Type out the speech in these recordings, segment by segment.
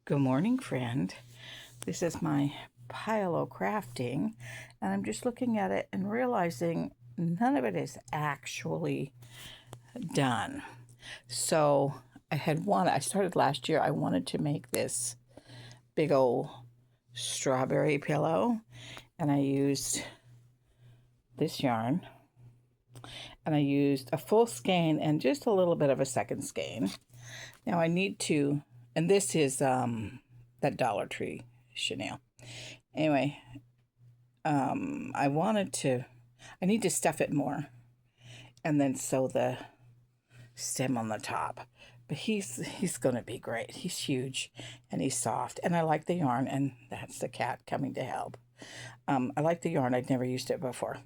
Good morning, friend. This is my pile of crafting, and I'm just looking at it and realizing none of it is actually done. So I started last year, I wanted to make this big old strawberry pillow, and I used this yarn, and I used a full skein and just a little bit of a second skein. Now I need to, and this is that Dollar Tree chenille. Anyway, I need to stuff it more and then sew the stem on the top. But he's going to be great. He's huge and he's soft, and I like the yarn, and that's the cat coming to help. I like the yarn. I'd never used it before,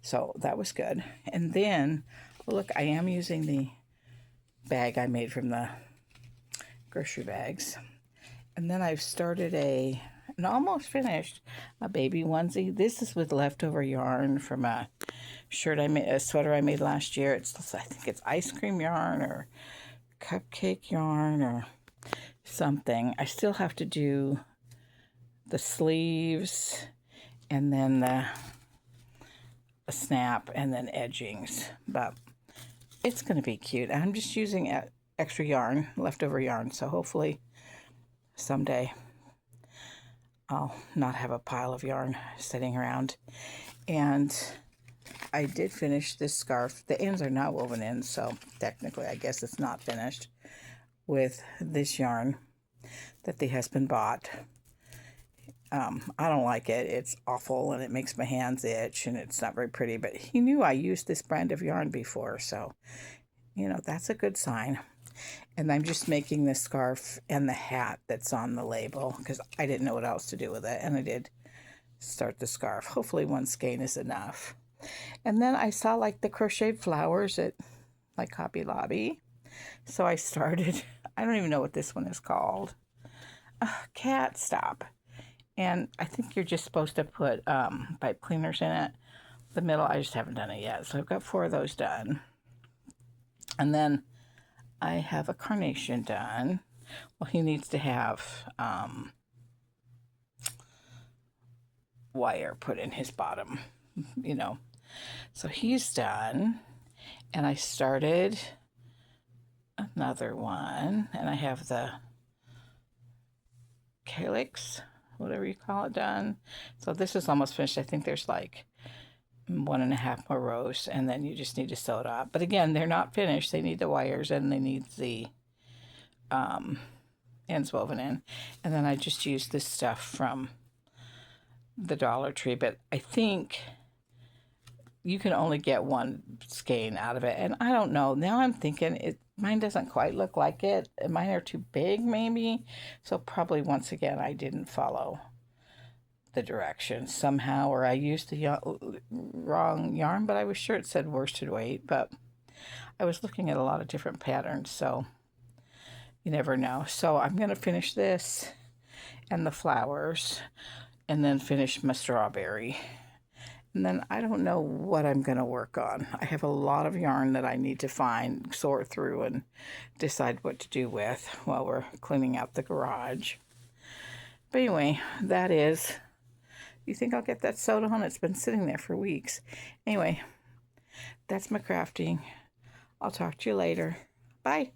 so that was good. And then, look, I am using the bag I made from the grocery bags. And then I've started and almost finished a baby onesie. This is with leftover yarn from a sweater I made last year. I think it's ice cream yarn or cupcake yarn or something. I still have to do the sleeves and then the snap and then edgings, but it's going to be cute. I'm just using extra yarn, leftover yarn, so hopefully someday I'll not have a pile of yarn sitting around. And I did finish this scarf. The ends are not woven in, so technically I guess it's not finished, with this yarn that the husband bought. I don't like it. It's awful, and it makes my hands itch, and it's not very pretty, but he knew I used this brand of yarn before, so, that's a good sign. And I'm just making the scarf and the hat that's on the label because I didn't know what else to do with it, and I did start the scarf. Hopefully one skein is enough. And then I saw like the crocheted flowers at like Hobby Lobby, so I started. I don't even know what this one is called. Cat Stop. And I think you're just supposed to put pipe cleaners in it. The middle, I just haven't done it yet, so I've got 4 of those done. And then I have a carnation done. Well, he needs to have wire put in his bottom, So he's done. And I started another one, and I have the calyx, whatever you call it, done. So this is almost finished. I think there's like 1.5 more rows, and then you just need to sew it up. But again, they're not finished. They need the wires, and they need the ends woven in. And then I just used this stuff from the Dollar Tree, but I think you can only get one skein out of it, and I don't know. Now I'm thinking mine doesn't quite look like it. Mine are too big, maybe. So probably once again I didn't follow the directions somehow, or I used the wrong yarn, but I was sure it said worsted weight. But I was looking at a lot of different patterns, so you never know. So I'm going to finish this and the flowers, and then finish my strawberry. And then I don't know what I'm going to work on. I have a lot of yarn that I need to find, sort through, and decide what to do with while we're cleaning out the garage. But anyway, that is... You think I'll get that sewed on? It's been sitting there for weeks. Anyway, that's my crafting. I'll talk to you later. Bye.